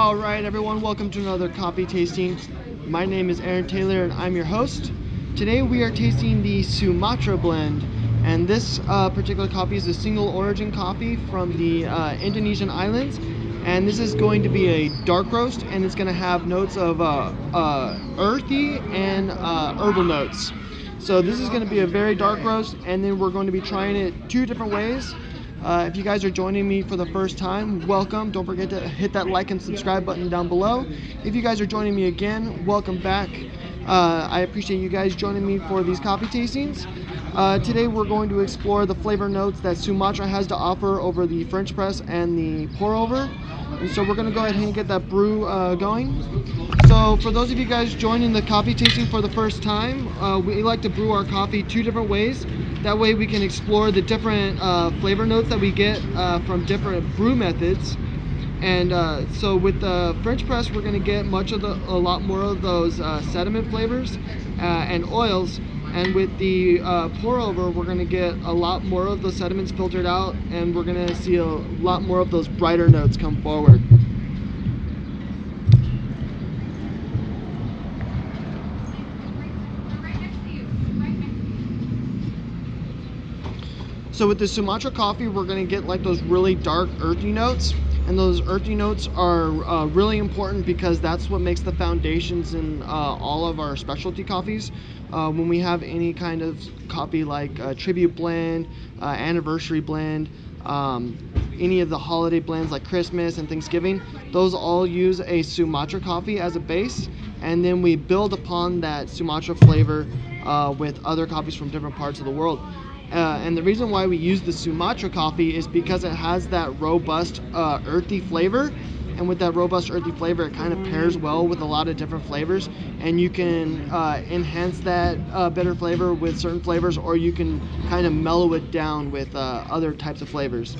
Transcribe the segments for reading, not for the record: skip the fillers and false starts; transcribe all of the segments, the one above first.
Alright everyone, welcome to another coffee tasting. My name is Aaron Taylor and I'm your host. Today we are tasting the Sumatra blend, and this particular coffee is a single origin coffee from the Indonesian islands, and this is going to be a dark roast, and it's going to have notes of earthy and herbal notes. So this is going to be a very dark roast, and then we're going to be trying it two different ways. If you guys are joining me for the first time, welcome. Don't forget to hit that like and subscribe button down below. If you guys are joining me again, welcome back. I appreciate you guys joining me for these coffee tastings. Today we're going to explore the flavor notes that Sumatra has to offer over the French press and the pour over. And so we're going to go ahead and get that brew going. So for those of you guys joining the coffee tasting for the first time, we like to brew our coffee two different ways. That way we can explore the different flavor notes that we get from different brew methods. And so with the French press, we're going to get a lot more of those sediment flavors and oils. And with the pour over, we're going to get a lot more of those sediments filtered out, and we're going to see a lot more of those brighter notes come forward. So with the Sumatra coffee, we're going to get like those really dark earthy notes, and those earthy notes are really important because that's what makes the foundations in all of our specialty coffees. When we have any kind of coffee like tribute blend, anniversary blend, any of the holiday blends like Christmas and Thanksgiving, those all use a Sumatra coffee as a base, and then we build upon that Sumatra flavor with other coffees from different parts of the world. And the reason why we use the Sumatra coffee is because it has that robust earthy flavor, and with that robust earthy flavor it kind of pairs well with a lot of different flavors, and you can enhance that bitter flavor with certain flavors, or you can kind of mellow it down with other types of flavors.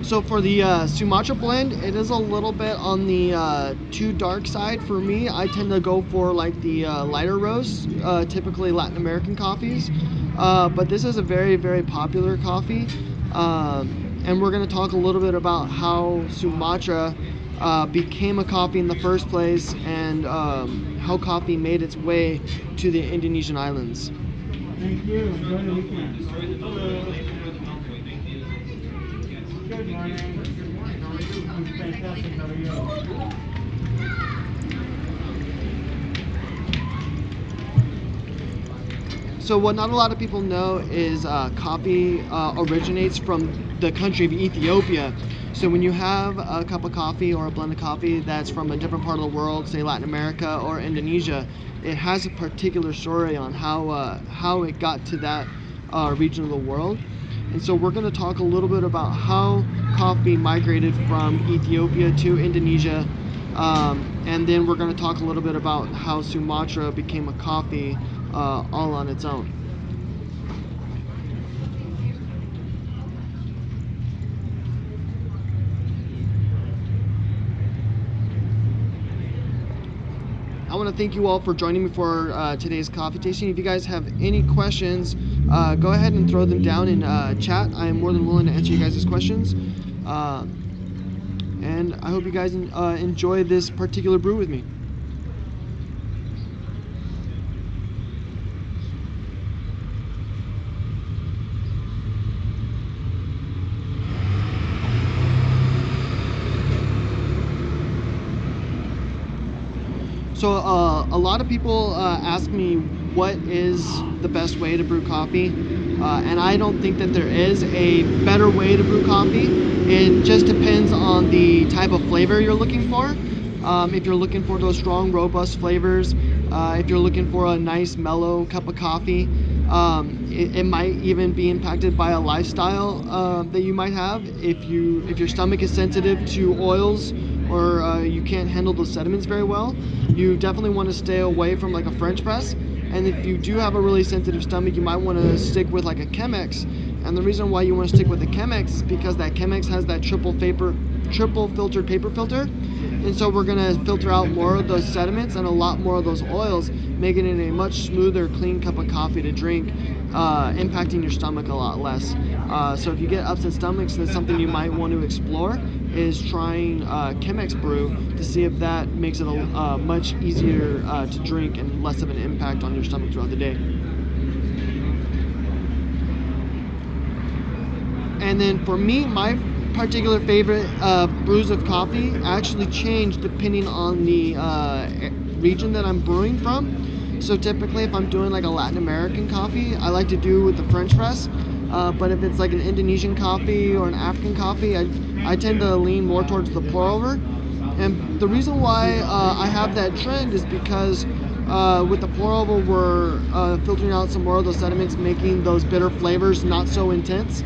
So for the Sumatra blend, it is a little bit on the too dark side for me. I tend to go for like the lighter roasts, typically Latin American coffees. But this is a very, very popular coffee. And we're going to talk a little bit about how Sumatra became a coffee in the first place, and how coffee made its way to the Indonesian islands. Thank you. Enjoy the weekend. Good morning. Good morning. How are you? I'm fantastic. How are you? So what not a lot of people know is coffee originates from the country of Ethiopia. So when you have a cup of coffee or a blend of coffee that's from a different part of the world, say Latin America or Indonesia, it has a particular story on how it got to that region of the world. And so we're going to talk a little bit about how coffee migrated from Ethiopia to Indonesia, and then we're going to talk a little bit about how Sumatra became a coffee all on its own. I want to thank you all for joining me for today's coffee tasting. If you guys have any questions, go ahead and throw them down in chat. I am more than willing to answer you guys' questions. And I hope you guys enjoy this particular brew with me. So a lot of people ask me what is the best way to brew coffee, and I don't think that there is a better way to brew coffee. It just depends on the type of flavor you're looking for. If you're looking for those strong, robust flavors, if you're looking for a nice, mellow cup of coffee, it might even be impacted by a lifestyle that you might have. If your stomach is sensitive to oils, or you can't handle those sediments very well, you definitely want to stay away from like a French press. And if you do have a really sensitive stomach, you might want to stick with like a Chemex. And the reason why you want to stick with the Chemex is because that Chemex has that triple filtered paper filter, and so we're gonna filter out more of those sediments and a lot more of those oils, making it a much smoother, clean cup of coffee to drink, impacting your stomach a lot less. So if you get upset stomachs, that's something you might want to explore, is trying Chemex Brew to see if that makes it much easier to drink and less of an impact on your stomach throughout the day. And then for me, my particular favorite brews of coffee actually change depending on the region that I'm brewing from. So typically if I'm doing like a Latin American coffee, I like to do with the French press. But if it's like an Indonesian coffee or an African coffee, I tend to lean more towards the pour over. And the reason why I have that trend is because with the pour over, we're filtering out some more of those sediments, making those bitter flavors not so intense.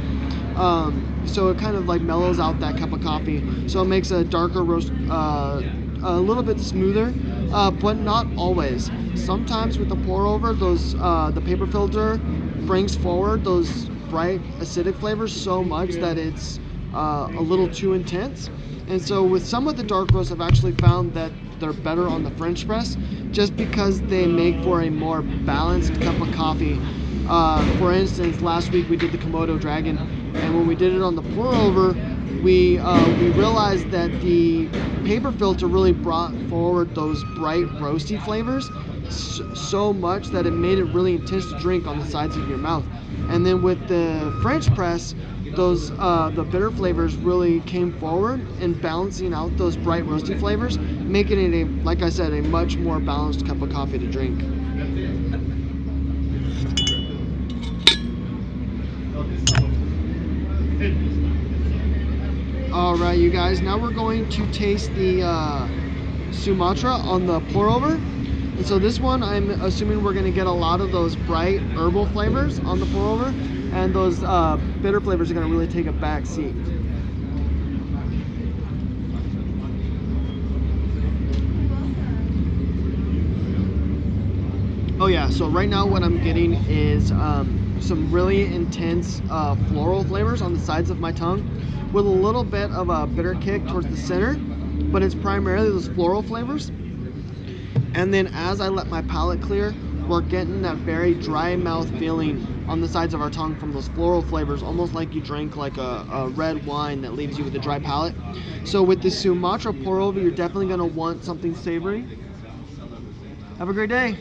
So it kind of like mellows out that cup of coffee. So it makes a darker roast a little bit smoother, but not always. Sometimes with the pour over, those the paper filter brings forward those bright acidic flavors so much that it's a little too intense. And so with some of the dark roasts, I've actually found that they're better on the French press just because they make for a more balanced cup of coffee. For instance, last week we did the Komodo Dragon, and when we did it on the pour over, we realized that the paper filter really brought forward those bright roasty flavors so much that it made it really intense to drink on the sides of your mouth. And then with the French press, those the bitter flavors really came forward and balancing out those bright roasty flavors, making it, like I said, a much more balanced cup of coffee to drink. All right, you guys, now we're going to taste the Sumatra on the pour over. And so this one, I'm assuming we're going to get a lot of those bright herbal flavors on the pour over, and those bitter flavors are going to really take a back seat. Oh yeah, so right now what I'm getting is some really intense floral flavors on the sides of my tongue, with a little bit of a bitter kick towards the center, but it's primarily those floral flavors. And then as I let my palate clear, we're getting that very dry mouth feeling on the sides of our tongue from those floral flavors, almost like you drank like a red wine that leaves you with a dry palate. So with the Sumatra pour over, you're definitely going to want something savory. Have a great day.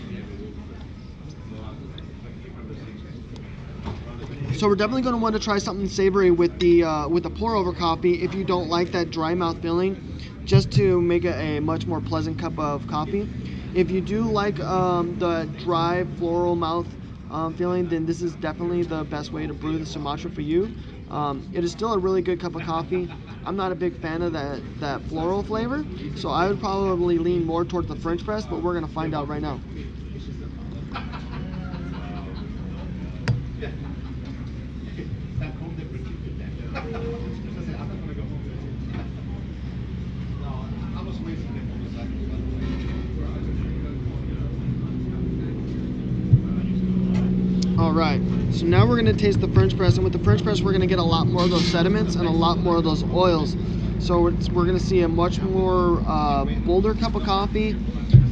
So we're definitely going to want to try something savory with the pour over coffee if you don't like that dry mouth feeling, just to make it a much more pleasant cup of coffee. If you do like the dry floral mouth feeling, then this is definitely the best way to brew the Sumatra for you. It is still a really good cup of coffee. I'm not a big fan of that floral flavor, so I would probably lean more towards the French press, but we're going to find out right now. Alright, so now we're going to taste the French press, and with the French press we're going to get a lot more of those sediments and a lot more of those oils. So we're going to see a much more bolder cup of coffee,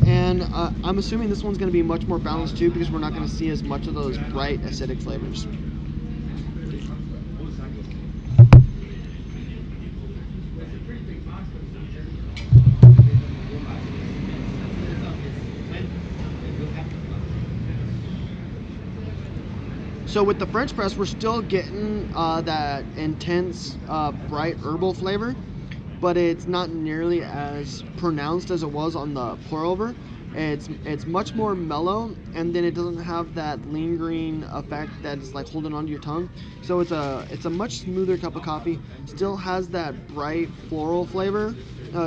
and I'm assuming this one's going to be much more balanced too, because we're not going to see as much of those bright acidic flavors. So with the French press, we're still getting that intense, bright herbal flavor, but it's not nearly as pronounced as it was on the pour over. It's much more mellow, and then it doesn't have that lingering effect that is like holding onto your tongue. So it's a much smoother cup of coffee. Still has that bright floral flavor.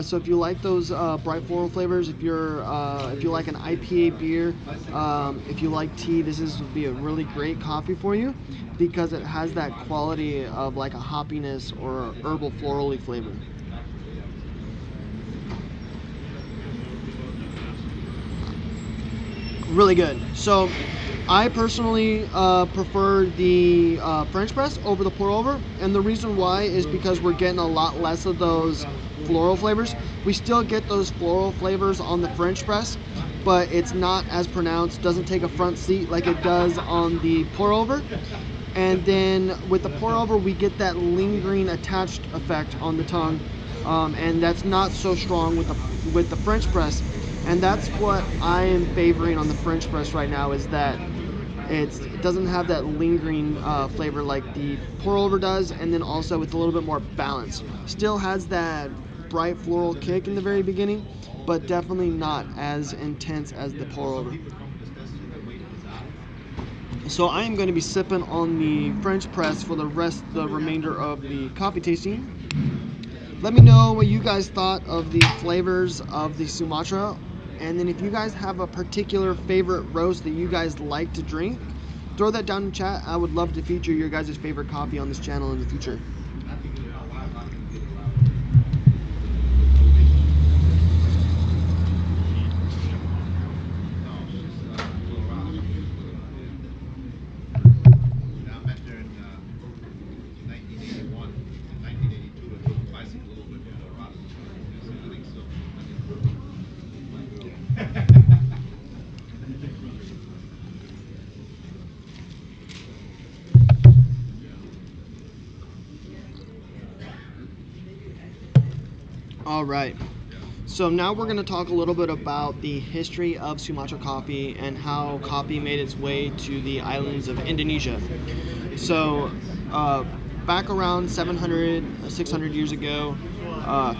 So if you like those bright floral flavors, if you like an IPA beer, if you like tea, this would be a really great coffee for you, because it has that quality of like a hoppiness or herbal florally flavor. Really good. So I personally prefer the French press over the pour over, and the reason why is because we're getting a lot less of those floral flavors. We still get those floral flavors on the French press, but it's not as pronounced, doesn't take a front seat like it does on the pour over. And then with the pour over, we get that lingering attached effect on the tongue, and that's not so strong with the French press. And that's what I am favoring on the French press right now, is that it doesn't have that lingering flavor like the pour over does, and then also it's a little bit more balanced. Still has that bright floral kick in the very beginning, but definitely not as intense as the pour over. So I am going to be sipping on the French press for the remainder of the coffee tasting. Let me know what you guys thought of the flavors of the Sumatra, and then if you guys have a particular favorite roast that you guys like to drink, throw that down in chat. I would love to feature your guys' favorite coffee on this channel in the future. All right. So now we're going to talk a little bit about the history of Sumatra coffee and how coffee made its way to the islands of Indonesia. So back around 700, 600 years ago,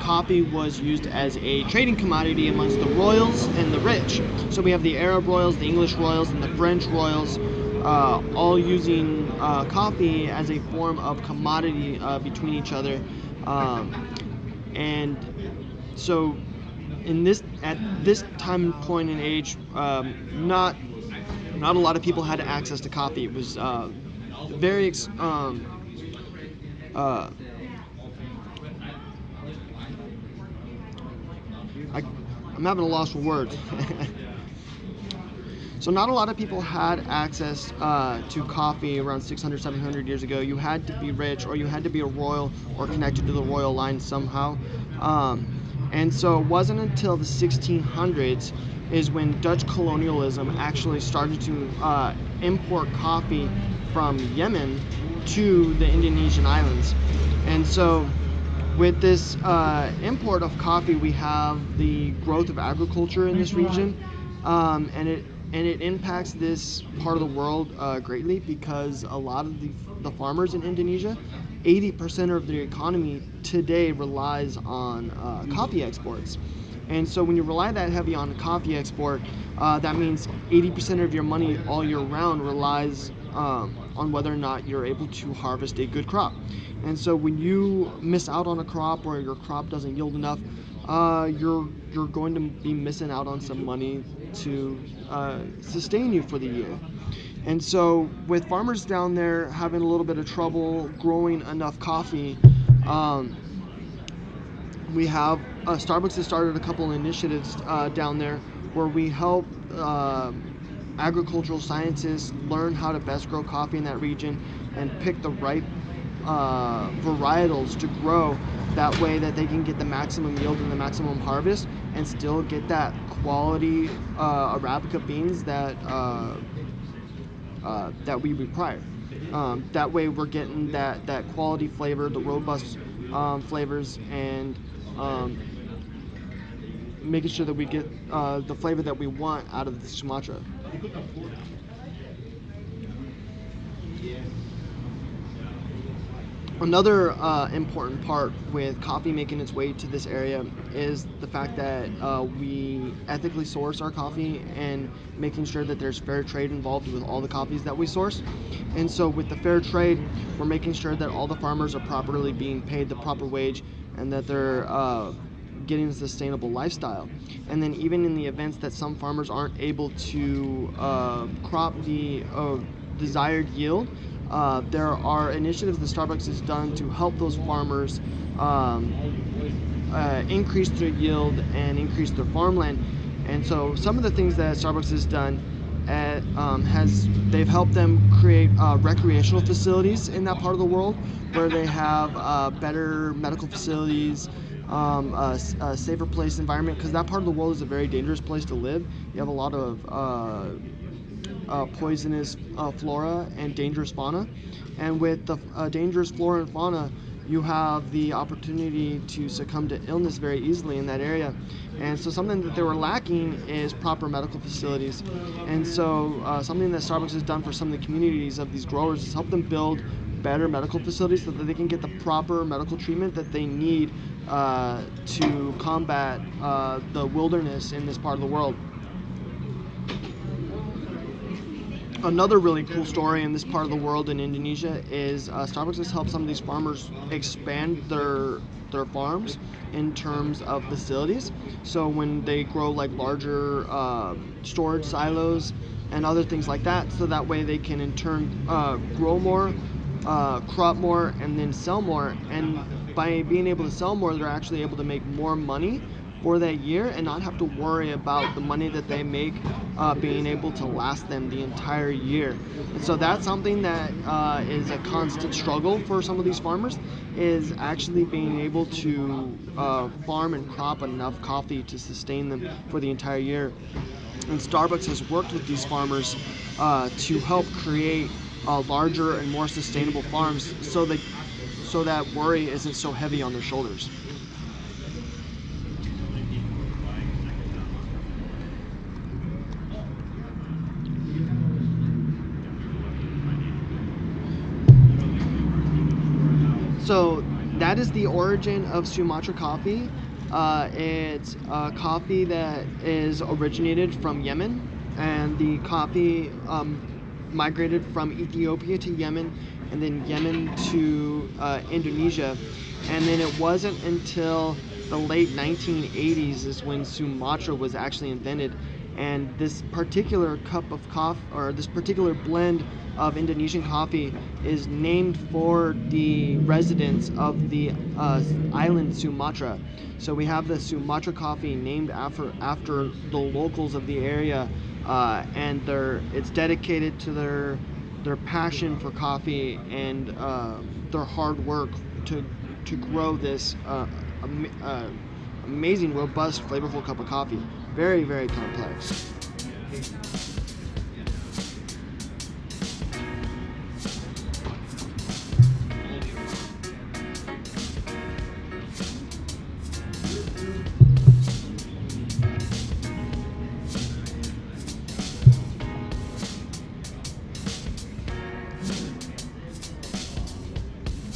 coffee was used as a trading commodity amongst the royals and the rich. So we have the Arab royals, the English royals, and the French royals, all using coffee as a form of commodity between each other. And so at this time point in age, not a lot of people had access to coffee. It was very I'm having a loss for words. So not a lot of people had access to coffee around 600, 700 years ago. You had to be rich, or you had to be a royal or connected to the royal line somehow. And so it wasn't until the 1600s is when Dutch colonialism actually started to import coffee from Yemen to the Indonesian islands. And so with this import of coffee, we have the growth of agriculture in this region, and it impacts this part of the world greatly, because a lot of the farmers in Indonesia, 80% of their economy today relies on coffee exports. And so when you rely that heavy on coffee export, that means 80% of your money all year round relies on whether or not you're able to harvest a good crop. And so when you miss out on a crop, or your crop doesn't yield enough, you're going to be missing out on some money to sustain you for the year. And so with farmers down there having a little bit of trouble growing enough coffee, we have Starbucks has started a couple initiatives down there where we help agricultural scientists learn how to best grow coffee in that region and pick the right varietals to grow, that way that they can get the maximum yield and the maximum harvest and still get that quality Arabica beans that that we require. That way we're getting that quality flavor, the robust flavors, and making sure that we get the flavor that we want out of the Sumatra. Another important part with coffee making its way to this area is the fact that we ethically source our coffee, and making sure that there's fair trade involved with all the coffees that we source. And so with the fair trade, we're making sure that all the farmers are properly being paid the proper wage, and that they're getting a sustainable lifestyle. And then even in the events that some farmers aren't able to crop the desired yield, there are initiatives that Starbucks has done to help those farmers increase their yield and increase their farmland. And so some of the things that Starbucks has done that they've helped them create recreational facilities in that part of the world, where they have better medical facilities, a safer place environment, because that part of the world is a very dangerous place to live. You have a lot of poisonous flora and dangerous fauna, and with the dangerous flora and fauna, you have the opportunity to succumb to illness very easily in that area. And so something that they were lacking is proper medical facilities. And so something that Starbucks has done for some of the communities of these growers is help them build better medical facilities so that they can get the proper medical treatment that they need to combat the wilderness in this part of the world. Another really cool story in this part of the world in Indonesia is Starbucks has helped some of these farmers expand their farms in terms of facilities. So when they grow like larger storage silos and other things like that, so that way they can in turn grow more, crop more, and then sell more. And by being able to sell more, they're actually able to make more money for that year and not have to worry about the money that they make being able to last them the entire year. And so that's something that is a constant struggle for some of these farmers, is actually being able to farm and crop enough coffee to sustain them for the entire year. And Starbucks has worked with these farmers to help create larger and more sustainable farms so that worry isn't so heavy on their shoulders. So that is the origin of Sumatra coffee. It's a coffee that is originated from Yemen, and the coffee migrated from Ethiopia to Yemen, and then Yemen to Indonesia. And then it wasn't until the late 1980s is when Sumatra was actually invented. And this particular cup of coffee, or this particular blend of Indonesian coffee, is named for the residents of the island Sumatra. So we have the Sumatra coffee named after the locals of the area, and it's dedicated to their passion for coffee and their hard work to grow this amazing, robust, flavorful cup of coffee. Very, very complex.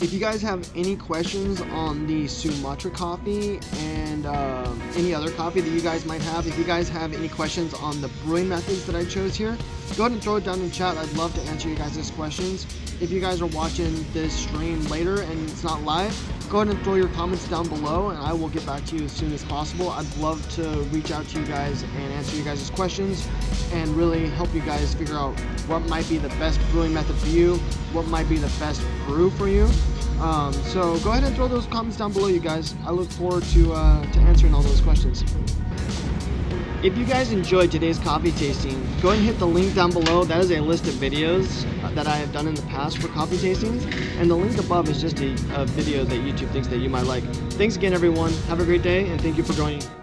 If you guys have any questions on the Sumatra coffee and any other coffee that you guys might have, if you guys have any questions on the brewing methods that I chose here, go ahead and throw it down in chat. I'd love to answer you guys' questions. If you guys are watching this stream later and it's not live, go ahead and throw your comments down below and I will get back to you as soon as possible. I'd love to reach out to you guys and answer you guys' questions and really help you guys figure out what might be the best brewing method for you, what might be the best brew for you. So go ahead and throw those comments down below, you guys. I look forward to answering all those questions. If you guys enjoyed today's coffee tasting, go ahead and hit the link down below. That is a list of videos that I have done in the past for coffee tastings, and the link above is just a video that YouTube thinks that you might like. Thanks again, everyone. Have a great day, and thank you for joining.